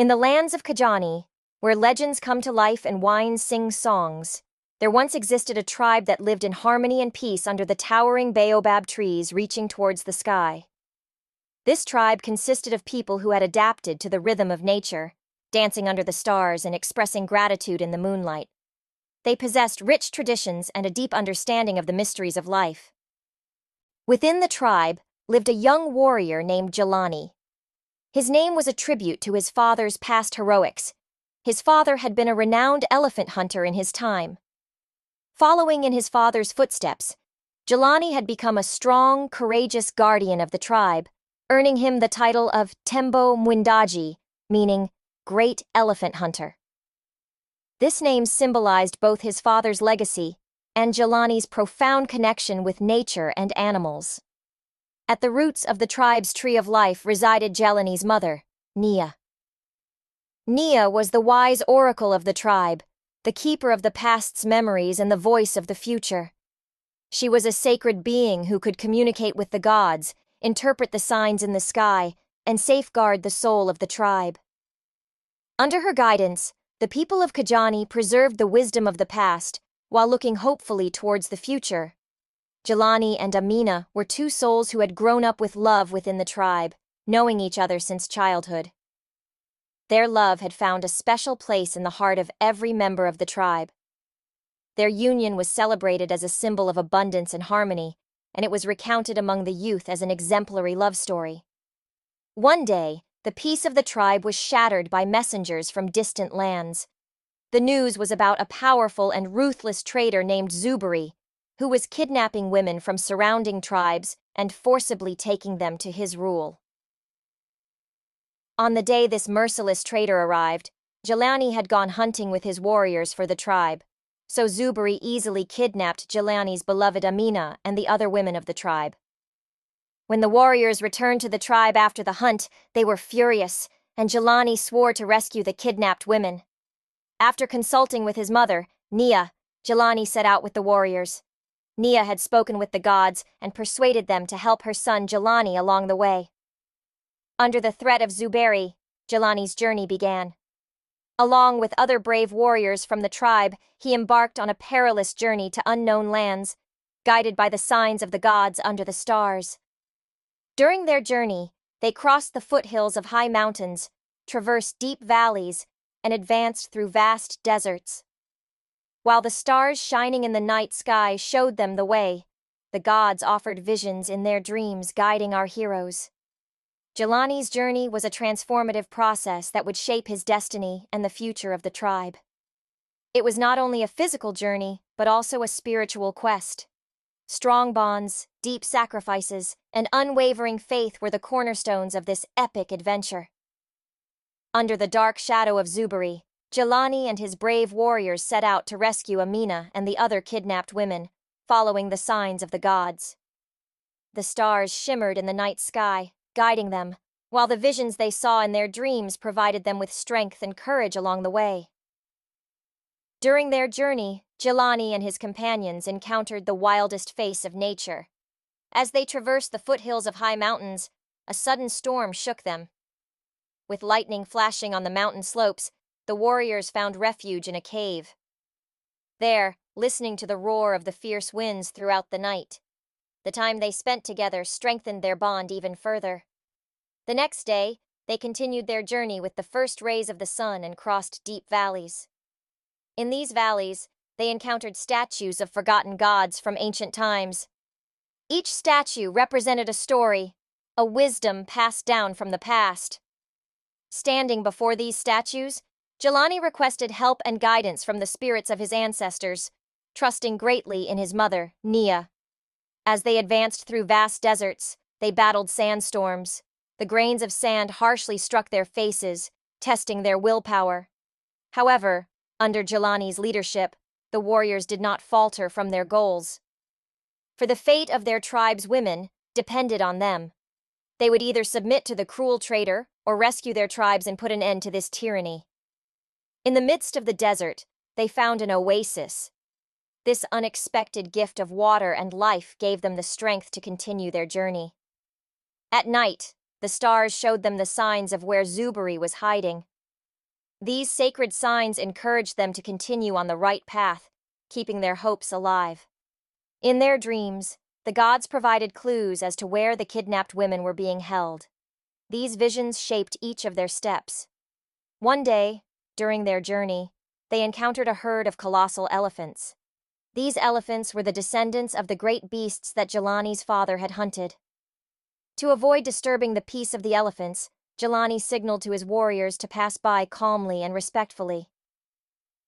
In the lands of Kajani, where legends come to life and wines sing songs, there once existed a tribe that lived in harmony and peace under the towering baobab trees reaching towards the sky. This tribe consisted of people who had adapted to the rhythm of nature, dancing under the stars and expressing gratitude in the moonlight. They possessed rich traditions and a deep understanding of the mysteries of life. Within the tribe lived a young warrior named Jelani. His name was a tribute to his father's past heroics. His father had been a renowned elephant hunter in his time. Following in his father's footsteps, Jelani had become a strong, courageous guardian of the tribe, earning him the title of Tembo Mwindaji, meaning Great Elephant Hunter. This name symbolized both his father's legacy and Jelani's profound connection with nature and animals. At the roots of the tribe's tree of life resided Jelani's mother, Nia. Nia was the wise oracle of the tribe, the keeper of the past's memories and the voice of the future. She was a sacred being who could communicate with the gods, interpret the signs in the sky, and safeguard the soul of the tribe. Under her guidance, the people of Kajani preserved the wisdom of the past while looking hopefully towards the future. Jelani and Amina were two souls who had grown up with love within the tribe, knowing each other since childhood. Their love had found a special place in the heart of every member of the tribe. Their union was celebrated as a symbol of abundance and harmony, and it was recounted among the youth as an exemplary love story. One day, the peace of the tribe was shattered by messengers from distant lands. The news was about a powerful and ruthless trader named Zuberi, who was kidnapping women from surrounding tribes and forcibly taking them to his rule. On the day this merciless trader arrived, Jelani had gone hunting with his warriors for the tribe, so Zuberi easily kidnapped Jelani's beloved Amina and the other women of the tribe. When the warriors returned to the tribe after the hunt, they were furious, and Jelani swore to rescue the kidnapped women. After consulting with his mother, Nia, Jelani set out with the warriors. Nia had spoken with the gods and persuaded them to help her son Jelani along the way. Under the threat of Zuberi, Jelani's journey began. Along with other brave warriors from the tribe, he embarked on a perilous journey to unknown lands, guided by the signs of the gods under the stars. During their journey, they crossed the foothills of high mountains, traversed deep valleys, and advanced through vast deserts. While the stars shining in the night sky showed them the way, the gods offered visions in their dreams guiding our heroes. Jelani's journey was a transformative process that would shape his destiny and the future of the tribe. It was not only a physical journey, but also a spiritual quest. Strong bonds, deep sacrifices, and unwavering faith were the cornerstones of this epic adventure. Under the dark shadow of Zuberi, Jelani and his brave warriors set out to rescue Amina and the other kidnapped women, following the signs of the gods. The stars shimmered in the night sky, guiding them, while the visions they saw in their dreams provided them with strength and courage along the way. During their journey, Jelani and his companions encountered the wildest face of nature. As they traversed the foothills of high mountains, a sudden storm shook them. With lightning flashing on the mountain slopes, the warriors found refuge in a cave. There, listening to the roar of the fierce winds throughout the night, the time they spent together strengthened their bond even further. The next day, they continued their journey with the first rays of the sun and crossed deep valleys. In these valleys, they encountered statues of forgotten gods from ancient times. Each statue represented a story, a wisdom passed down from the past. Standing before these statues, Jelani requested help and guidance from the spirits of his ancestors, trusting greatly in his mother, Nia. As they advanced through vast deserts, they battled sandstorms. The grains of sand harshly struck their faces, testing their willpower. However, under Jelani's leadership, the warriors did not falter from their goals. For the fate of their tribe's women depended on them. They would either submit to the cruel trader or rescue their tribes and put an end to this tyranny. In the midst of the desert, they found an oasis. This unexpected gift of water and life gave them the strength to continue their journey. At night, the stars showed them the signs of where Zuberi was hiding. These sacred signs encouraged them to continue on the right path, keeping their hopes alive. In their dreams, the gods provided clues as to where the kidnapped women were being held. These visions shaped each of their steps. One day, during their journey, they encountered a herd of colossal elephants. These elephants were the descendants of the great beasts that Jelani's father had hunted. To avoid disturbing the peace of the elephants, Jelani signaled to his warriors to pass by calmly and respectfully.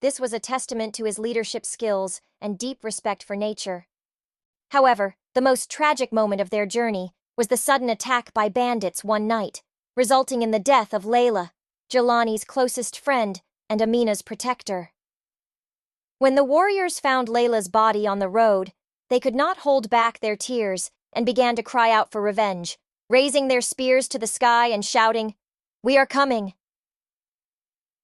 This was a testament to his leadership skills and deep respect for nature. However, the most tragic moment of their journey was the sudden attack by bandits one night, resulting in the death of Layla, Jelani's closest friend and Amina's protector. When the warriors found Layla's body on the road, they could not hold back their tears and began to cry out for revenge, raising their spears to the sky and shouting, "We are coming!"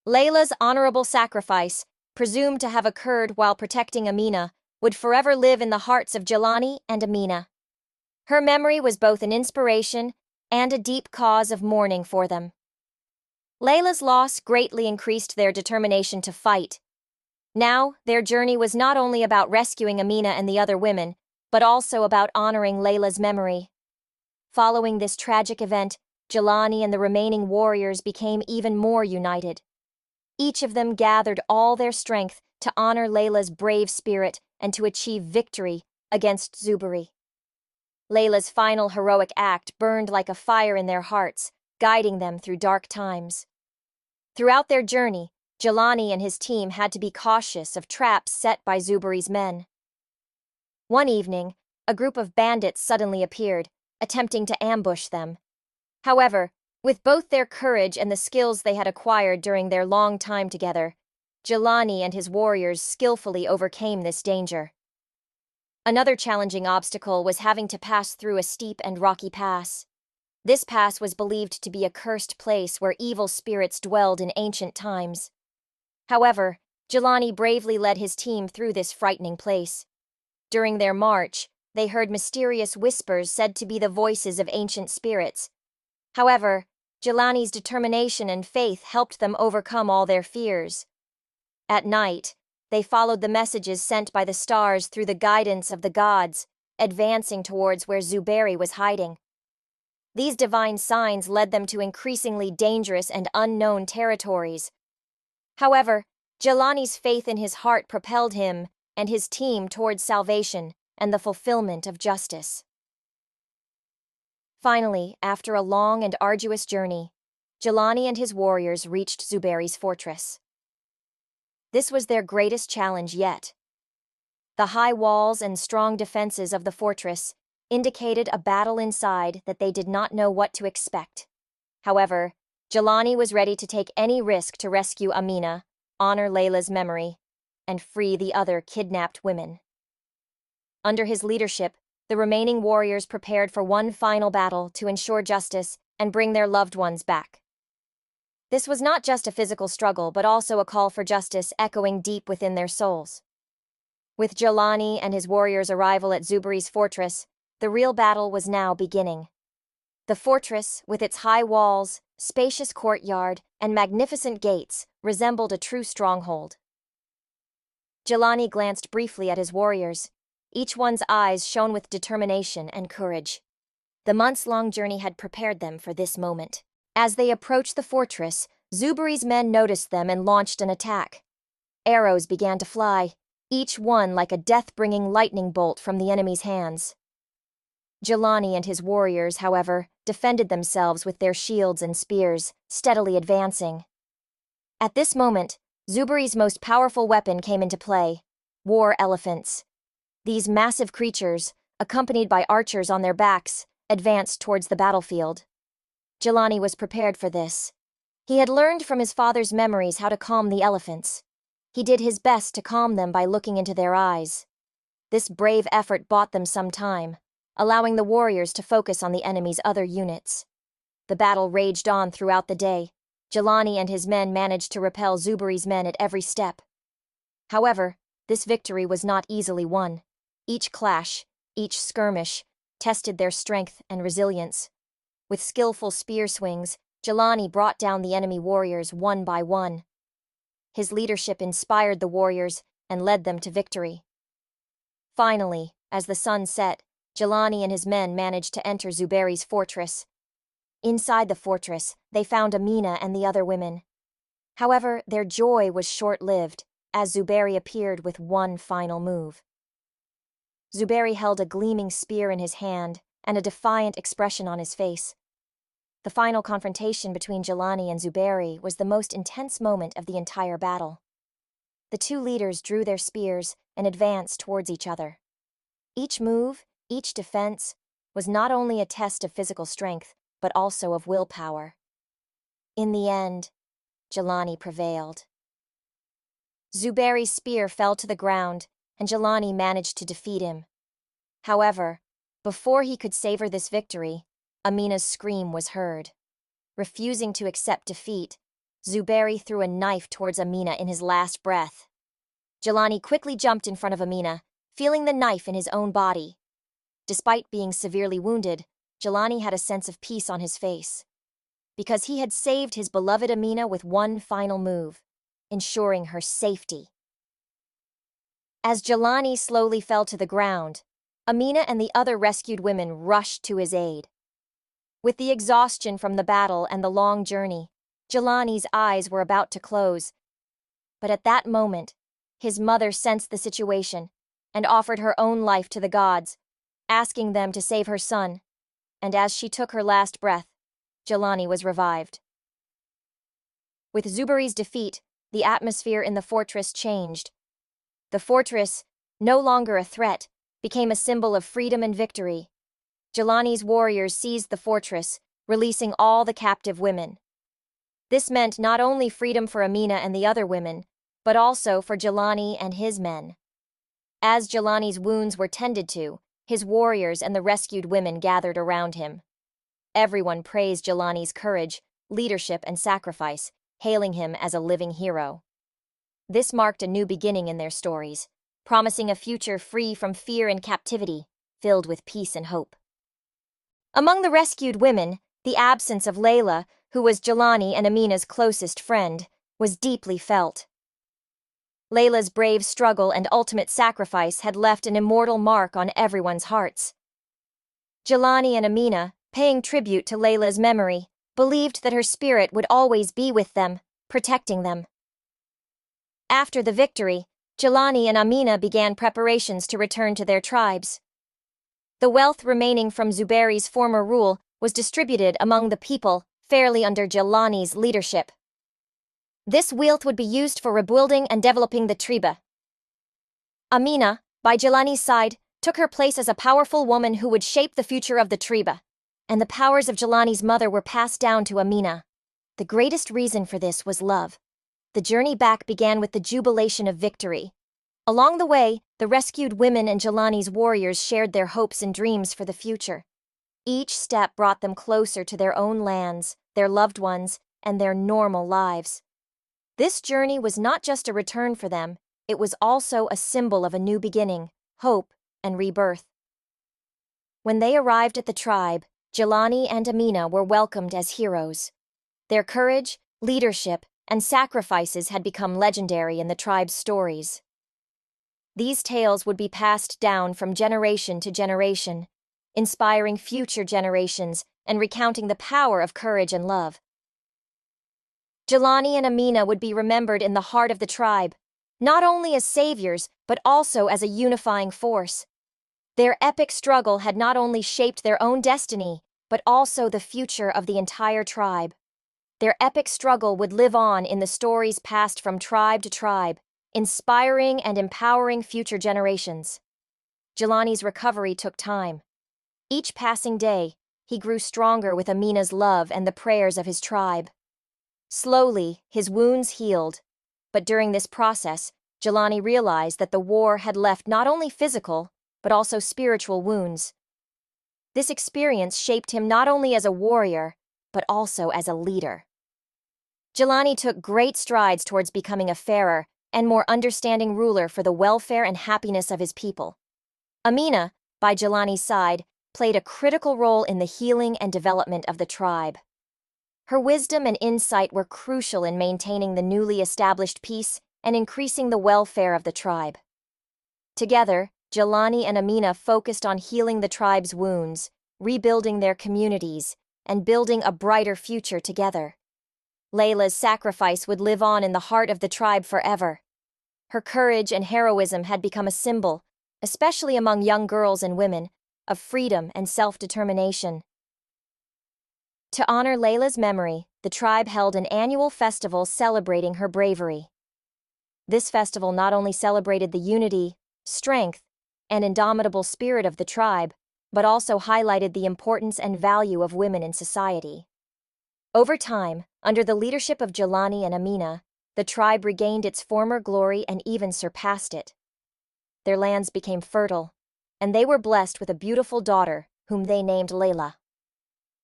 Layla's honorable sacrifice, presumed to have occurred while protecting Amina, would forever live in the hearts of Jelani and Amina. Her memory was both an inspiration and a deep cause of mourning for them. Layla's loss greatly increased their determination to fight. Now, their journey was not only about rescuing Amina and the other women, but also about honoring Layla's memory. Following this tragic event, Jelani and the remaining warriors became even more united. Each of them gathered all their strength to honor Layla's brave spirit and to achieve victory against Zuberi. Layla's final heroic act burned like a fire in their hearts, guiding them through dark times. Throughout their journey, Jelani and his team had to be cautious of traps set by Zuberi's men. One evening, a group of bandits suddenly appeared, attempting to ambush them. However, with both their courage and the skills they had acquired during their long time together, Jelani and his warriors skillfully overcame this danger. Another challenging obstacle was having to pass through a steep and rocky pass. This pass was believed to be a cursed place where evil spirits dwelled in ancient times. However, Jelani bravely led his team through this frightening place. During their march, they heard mysterious whispers said to be the voices of ancient spirits. However, Jelani's determination and faith helped them overcome all their fears. At night, they followed the messages sent by the stars through the guidance of the gods, advancing towards where Zuberi was hiding. These divine signs led them to increasingly dangerous and unknown territories. However, Jelani's faith in his heart propelled him and his team towards salvation and the fulfillment of justice. Finally, after a long and arduous journey, Jelani and his warriors reached Zuberi's fortress. This was their greatest challenge yet. The high walls and strong defenses of the fortress indicated a battle inside that they did not know what to expect. However, Jelani was ready to take any risk to rescue Amina, honor Layla's memory, and free the other kidnapped women. Under his leadership, the remaining warriors prepared for one final battle to ensure justice and bring their loved ones back. This was not just a physical struggle, but also a call for justice echoing deep within their souls. With Jelani and his warriors' arrival at Zuberi's fortress, the real battle was now beginning. The fortress, with its high walls, spacious courtyard, and magnificent gates, resembled a true stronghold. Jelani glanced briefly at his warriors. Each one's eyes shone with determination and courage. The months-long journey had prepared them for this moment. As they approached the fortress, Zuberi's men noticed them and launched an attack. Arrows began to fly, each one like a death-bringing lightning bolt from the enemy's hands. Jelani and his warriors, however, defended themselves with their shields and spears, steadily advancing. At this moment, Zuberi's most powerful weapon came into play: war elephants. These massive creatures, accompanied by archers on their backs, advanced towards the battlefield. Jelani was prepared for this. He had learned from his father's memories how to calm the elephants. He did his best to calm them by looking into their eyes. This brave effort bought them some time, allowing the warriors to focus on the enemy's other units. The battle raged on throughout the day. Jelani and his men managed to repel Zuberi's men at every step. However, this victory was not easily won. Each clash, each skirmish, tested their strength and resilience. With skillful spear swings, Jelani brought down the enemy warriors one by one. His leadership inspired the warriors and led them to victory. Finally, as the sun set, Jelani and his men managed to enter Zuberi's fortress. Inside the fortress, they found Amina and the other women. However, their joy was short-lived, as Zuberi appeared with one final move. Zuberi held a gleaming spear in his hand and a defiant expression on his face. The final confrontation between Jelani and Zuberi was the most intense moment of the entire battle. The two leaders drew their spears and advanced towards each other. Each move, each defense, was not only a test of physical strength, but also of willpower. In the end, Jelani prevailed. Zuberi's spear fell to the ground, and Jelani managed to defeat him. However, before he could savor this victory, Amina's scream was heard. Refusing to accept defeat, Zuberi threw a knife towards Amina in his last breath. Jelani quickly jumped in front of Amina, feeling the knife in his own body. Despite being severely wounded, Jelani had a sense of peace on his face, because he had saved his beloved Amina with one final move, ensuring her safety. As Jelani slowly fell to the ground, Amina and the other rescued women rushed to his aid. With the exhaustion from the battle and the long journey, Jelani's eyes were about to close. But at that moment, his mother sensed the situation and offered her own life to the gods, asking them to save her son. And as she took her last breath, Jelani was revived. With Zuberi's defeat, the atmosphere in the fortress changed. The fortress, no longer a threat, became a symbol of freedom and victory. Jelani's warriors seized the fortress, releasing all the captive women. This meant not only freedom for Amina and the other women, but also for Jelani and his men. As Jelani's wounds were tended to, his warriors and the rescued women gathered around him. Everyone praised Jelani's courage, leadership, and sacrifice, hailing him as a living hero. This marked a new beginning in their stories, promising a future free from fear and captivity, filled with peace and hope. Among the rescued women, the absence of Layla, who was Jelani and Amina's closest friend, was deeply felt. Layla's brave struggle and ultimate sacrifice had left an immortal mark on everyone's hearts. Jelani and Amina, paying tribute to Layla's memory, believed that her spirit would always be with them, protecting them. After the victory, Jelani and Amina began preparations to return to their tribes. The wealth remaining from Zuberi's former rule was distributed among the people fairly under Jelani's leadership. This wealth would be used for rebuilding and developing the tribe. Amina, by Jelani's side, took her place as a powerful woman who would shape the future of the tribe, and the powers of Jelani's mother were passed down to Amina. The greatest reason for this was love. The journey back began with the jubilation of victory. Along the way, the rescued women and Jelani's warriors shared their hopes and dreams for the future. Each step brought them closer to their own lands, their loved ones, and their normal lives. This journey was not just a return for them, it was also a symbol of a new beginning, hope, and rebirth. When they arrived at the tribe, Jelani and Amina were welcomed as heroes. Their courage, leadership, and sacrifices had become legendary in the tribe's stories. These tales would be passed down from generation to generation, inspiring future generations and recounting the power of courage and love. Jelani and Amina would be remembered in the heart of the tribe, not only as saviors, but also as a unifying force. Their epic struggle had not only shaped their own destiny, but also the future of the entire tribe. Their epic struggle would live on in the stories passed from tribe to tribe, inspiring and empowering future generations. Jelani's recovery took time. Each passing day, he grew stronger with Amina's love and the prayers of his tribe. Slowly, his wounds healed, but during this process, Jelani realized that the war had left not only physical, but also spiritual wounds. This experience shaped him not only as a warrior, but also as a leader. Jelani took great strides towards becoming a fairer and more understanding ruler for the welfare and happiness of his people. Amina, by Jelani's side, played a critical role in the healing and development of the tribe. Her wisdom and insight were crucial in maintaining the newly established peace and increasing the welfare of the tribe. Together, Jelani and Amina focused on healing the tribe's wounds, rebuilding their communities, and building a brighter future together. Layla's sacrifice would live on in the heart of the tribe forever. Her courage and heroism had become a symbol, especially among young girls and women, of freedom and self-determination. To honor Layla's memory, the tribe held an annual festival celebrating her bravery. This festival not only celebrated the unity, strength, and indomitable spirit of the tribe, but also highlighted the importance and value of women in society. Over time, under the leadership of Jelani and Amina, the tribe regained its former glory and even surpassed it. Their lands became fertile, and they were blessed with a beautiful daughter, whom they named Layla.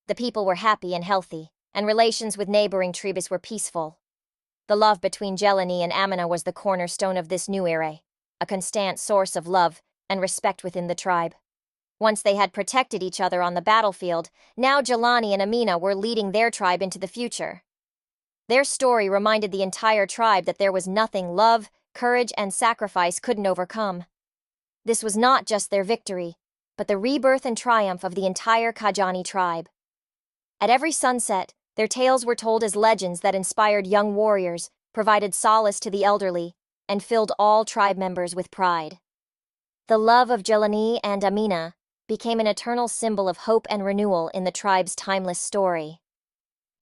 The people were happy and healthy, and relations with neighboring tribes were peaceful. The love between Jelani and Amina was the cornerstone of this new era, a constant source of love and respect within the tribe. Once they had protected each other on the battlefield, now Jelani and Amina were leading their tribe into the future. Their story reminded the entire tribe that there was nothing love, courage, and sacrifice couldn't overcome. This was not just their victory, but the rebirth and triumph of the entire Kajani tribe. At every sunset, their tales were told as legends that inspired young warriors, provided solace to the elderly, and filled all tribe members with pride. The love of Jelani and Amina became an eternal symbol of hope and renewal in the tribe's timeless story.